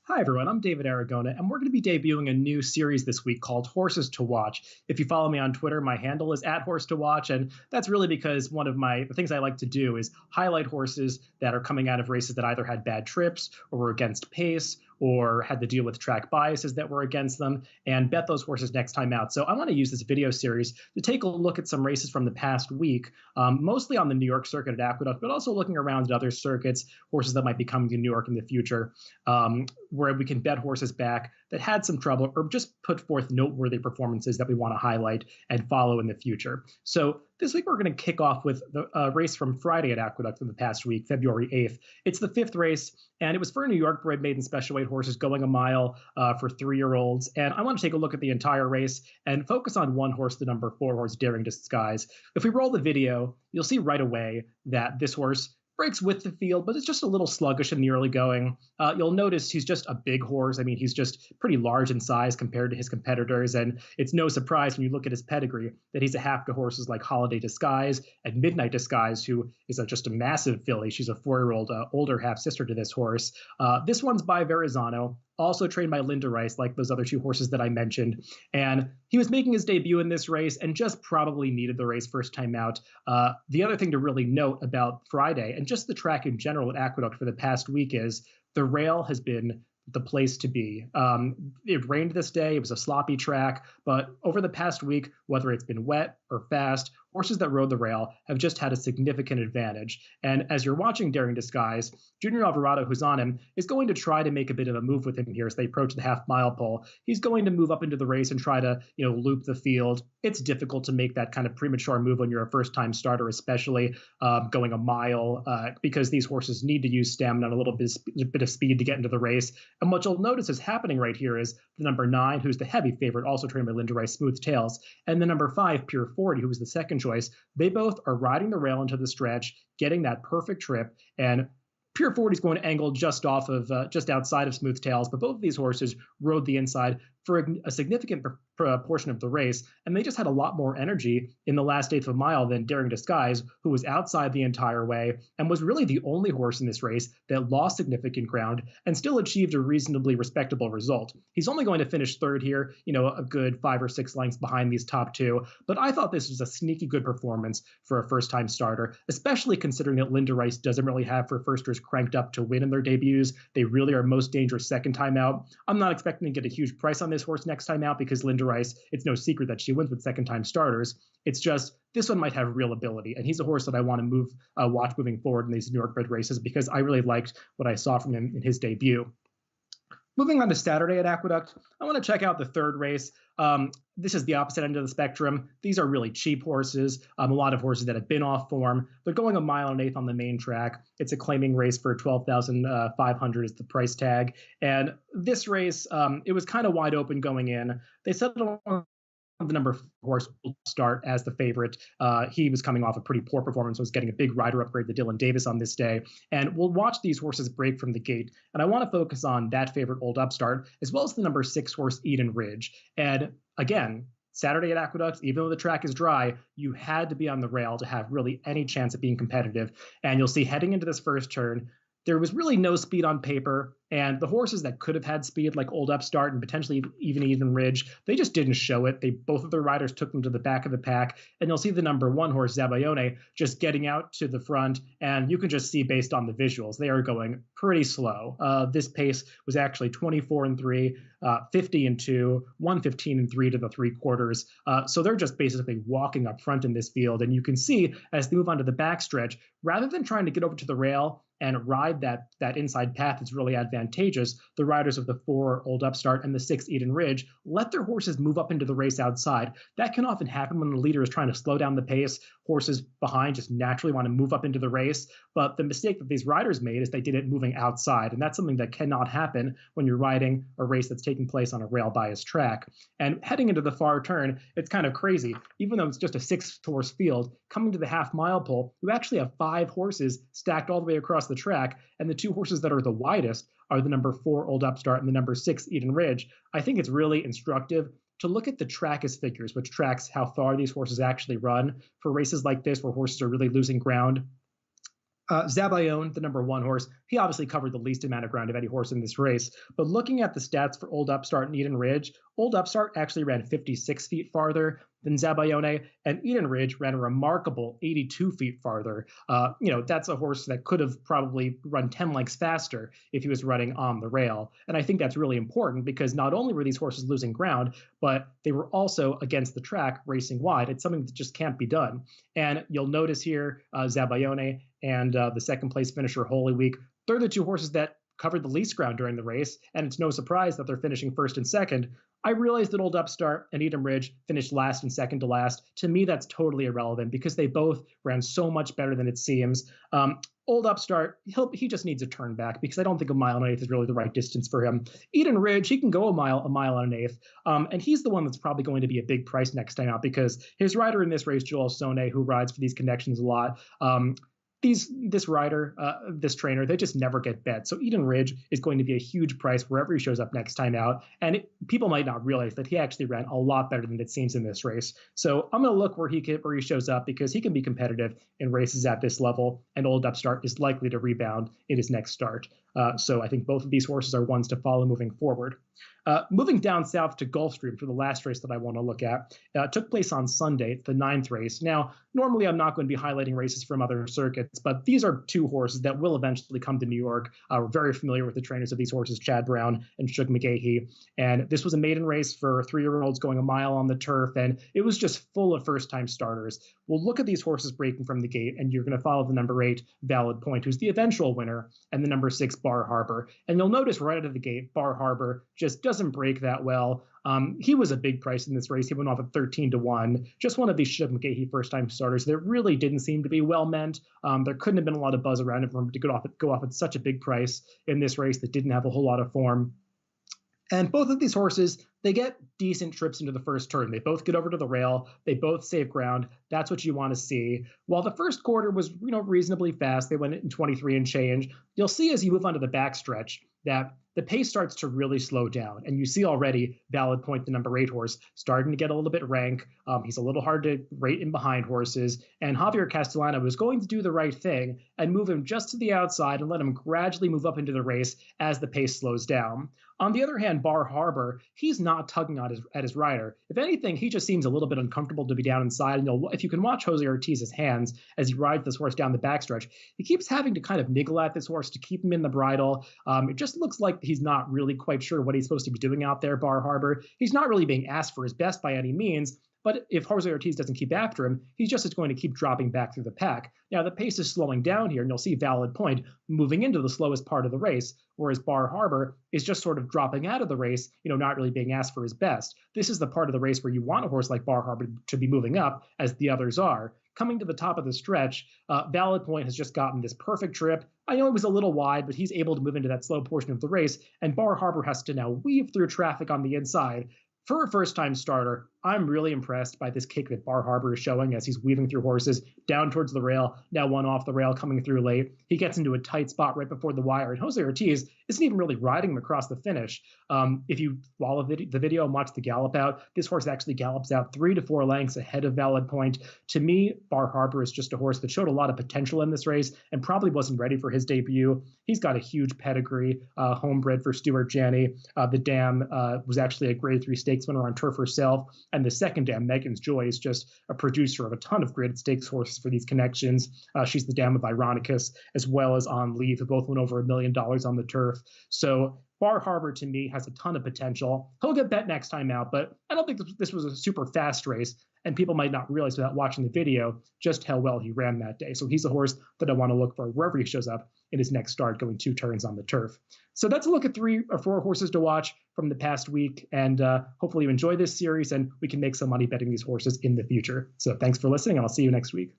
Hi, everyone. I'm David Aragona, and we're going to be debuting a new series this week called Horses to Watch. If you follow me on Twitter, my handle is @HorseToWatch, and that's really because one of the things I like to do is highlight horses that are coming out of races that either had bad trips or were against pace or had to deal with track biases that were against them and bet those horses next time out. So I want to use this video series to take a look at some races from the past week, mostly on the New York circuit at Aqueduct, but also looking around at other circuits, horses that might be coming to New York in the future. Where we can bet horses back that had some trouble or just put forth noteworthy performances that we want to highlight and follow in the future. So this week we're going to kick off with the race from Friday at Aqueduct from the past week, February 8th. It's the fifth race, and it was for New York bred maiden special weight horses going a mile for 3-year-olds. And I want to take a look at the entire race and focus on one horse, the number 4 horse, Daring Disguise. If we roll the video, you'll see right away that this horse breaks with the field, but it's just a little sluggish in the early going. You'll notice he's just a big horse. I mean, he's just pretty large in size compared to his competitors, and it's no surprise when you look at his pedigree that he's a half to horses like Holiday Disguise and Midnight Disguise, who is just a massive filly. She's a 4-year-old older half-sister to this horse. This one's by Verrazano, also trained by Linda Rice, like those other two horses that I mentioned. And he was making his debut in this race and just probably needed the race first time out. The other thing to really note about Friday and just the track in general at Aqueduct for the past week is the rail has been the place to be. It rained this day. It was a sloppy track, but over the past week, whether it's been wet or fast, horses that rode the rail have just had a significant advantage. And as you're watching Daring Disguise, Junior Alvarado, who's on him, is going to try to make a bit of a move with him here as they approach the half-mile pole. He's going to move up into the race and try to, loop the field. It's difficult to make that kind of premature move when you're a first-time starter, especially going a mile, because these horses need to use stamina and a little bit of speed to get into the race. And what you'll notice is happening right here is the number 9, who's the heavy favorite, also trained by Linda Rice, Smooth Tails, and the number 5, Pure 40, who was the second choice. They both are riding the rail into the stretch, getting that perfect trip, and Pure 40 is going to angle just off of, just outside of Smooth Tails, but both of these horses rode the inside for a significant portion of the race, and they just had a lot more energy in the last eighth of a mile than Daring Disguise, who was outside the entire way and was really the only horse in this race that lost significant ground and still achieved a reasonably respectable result. He's only going to finish third here, a good 5 or 6 lengths behind these top two, but I thought this was a sneaky good performance for a first-time starter, especially considering that Linda Rice doesn't really have her firsters cranked up to win in their debuts. They really are most dangerous second time out. I'm not expecting to get a huge price on this horse next time out because Linda Rice, it's no secret that she wins with second time starters. It's just this one might have real ability, and he's a horse that I want to watch moving forward in these New York bred races because I really liked what I saw from him in his debut. Moving on to Saturday at Aqueduct, I want to check out the third race. This is the opposite end of the spectrum. These are really cheap horses, a lot of horses that have been off form. They're going a mile and an eighth on the main track. It's a claiming race for $12,500 is the price tag. And this race, it was kind of wide open going in. They settled on the number 4 horse will start as the favorite. He was coming off a pretty poor performance, was getting a big rider upgrade to Dylan Davis on this day. And we'll watch these horses break from the gate. And I want to focus on that favorite Old Upstart, as well as the number 6 horse Eden Ridge. And again, Saturday at Aqueduct, even though the track is dry, you had to be on the rail to have really any chance at being competitive. And you'll see heading into this first turn, there was really no speed on paper, and the horses that could have had speed, like Old Upstart and potentially even Eden Ridge, they just didn't show it. Both of their riders took them to the back of the pack, and you'll see the number 1 horse, Zabayone, just getting out to the front, and you can just see based on the visuals, they are going pretty slow. This pace was actually 24-3, 50-2, 115-3 to the 3/4. So they're just basically walking up front in this field, and you can see as they move onto the backstretch, rather than trying to get over to the rail and ride that inside path that's really advantageous, the riders of the 4 Old Upstart and the 6 Eden Ridge let their horses move up into the race outside. That can often happen when the leader is trying to slow down the pace. Horses behind just naturally want to move up into the race. But the mistake that these riders made is they did it moving outside. And that's something that cannot happen when you're riding a race that's taking place on a rail biased track. And heading into the far turn, it's kind of crazy. Even though it's just a 6 horse field, coming to the half-mile pole, you actually have 5 horses stacked all the way across the track. And the 2 horses that are the widest are the number 4 Old Upstart and the number 6 Eden Ridge. I think it's really instructive to look at the track as figures, which tracks how far these horses actually run for races like this where horses are really losing ground. Zabayone, the number one horse, he obviously covered the least amount of ground of any horse in this race. But looking at the stats for Old Upstart and Eden Ridge, Old Upstart actually ran 56 feet farther than Zabayone, and Eden Ridge ran a remarkable 82 feet farther. That's a horse that could have probably run 10 lengths faster if he was running on the rail. And I think that's really important because not only were these horses losing ground, but they were also against the track racing wide. It's something that just can't be done. And you'll notice here Zabayone and the second place finisher Holy Week, they're the two horses that covered the least ground during the race, and it's no surprise that they're finishing first and second. I realize that Old Upstart and Eden Ridge finished last and second to last. To me, that's totally irrelevant because they both ran so much better than it seems. Old Upstart, he just needs a turn back because I don't think a mile and an eighth is really the right distance for him. Eden Ridge, he can go a mile and an eighth, and he's the one that's probably going to be a big price next time out because his rider in this race, Joel Sone, who rides for these connections a lot, this rider, this trainer, they just never get bet. So Eden Ridge is going to be a huge price wherever he shows up next time out. And people might not realize that he actually ran a lot better than it seems in this race. So I'm going to look where he shows up because he can be competitive in races at this level. And Old Upstart is likely to rebound in his next start. So I think both of these horses are ones to follow moving forward. Moving down south to Gulfstream for the last race that I want to look at, took place on Sunday, the 9th race. Now, normally I'm not going to be highlighting races from other circuits, but these are two horses that will eventually come to New York. We're very familiar with the trainers of these horses, Chad Brown and Shug McGahee. And this was a maiden race for 3-year-olds going a mile on the turf, and it was just full of first-time starters. We'll look at these horses breaking from the gate, and you're going to follow the number 8, Valid Point, who's the eventual winner, and the number 6, Bar Harbor. And you'll notice right out of the gate, Bar Harbor just doesn't break that well. He was a big price in this race. He went off at 13-1. Just one of these Shug McGahee first-time starters that really didn't seem to be well meant. There couldn't have been a lot of buzz around him for him to go off at such a big price in this race that didn't have a whole lot of form. And both of these horses, they get decent trips into the first turn. They both get over to the rail. They both save ground. That's what you want to see. While the first quarter was, reasonably fast, they went in 23 and change. You'll see as you move onto the backstretch that the pace starts to really slow down. And you see already Valid Point, the number 8 horse, starting to get a little bit rank. He's a little hard to rate in behind horses. And Javier Castellano was going to do the right thing and move him just to the outside and let him gradually move up into the race as the pace slows down. On the other hand, Bar Harbor, he's not tugging at his rider. If anything, he just seems a little bit uncomfortable to be down inside. And if you can watch Jose Ortiz's hands as he rides this horse down the backstretch, he keeps having to kind of niggle at this horse to keep him in the bridle. It just looks like he's not really quite sure what he's supposed to be doing out there, Bar Harbor. He's not really being asked for his best by any means. But if Jose Ortiz doesn't keep after him, he's just going to keep dropping back through the pack. Now, the pace is slowing down here, and you'll see Valid Point moving into the slowest part of the race, whereas Bar Harbor is just sort of dropping out of the race, not really being asked for his best. This is the part of the race where you want a horse like Bar Harbor to be moving up, as the others are. Coming to the top of the stretch, Valid Point has just gotten this perfect trip. I know it was a little wide, but he's able to move into that slow portion of the race, and Bar Harbor has to now weave through traffic on the inside. For a first-time starter, I'm really impressed by this kick that Bar Harbor is showing as he's weaving through horses down towards the rail, now one off the rail coming through late. He gets into a tight spot right before the wire, and Jose Ortiz isn't even really riding him across the finish. If you follow the video and watch the gallop out, this horse actually gallops out 3 to 4 lengths ahead of Valid Point. To me, Bar Harbor is just a horse that showed a lot of potential in this race and probably wasn't ready for his debut. He's got a huge pedigree, homebred for Stuart Janney. The dam was actually a Grade 3 stakes winner on turf herself, and the second dam, Megan's Joy, is just a producer of a ton of graded stakes horses for these connections. She's the dam of Ironicus, as well as On Leave, who both won over $1 million on the turf. So Bar Harbor, to me, has a ton of potential. He'll get bet next time out, but I don't think this was a super fast race, and people might not realize without watching the video just how well he ran that day. So he's a horse that I want to look for wherever he shows up in his next start, going 2 turns on the turf. So that's a look at 3 or 4 horses to watch from the past week, and hopefully you enjoy this series and we can make some money betting these horses in the future. So thanks for listening, and I'll see you next week.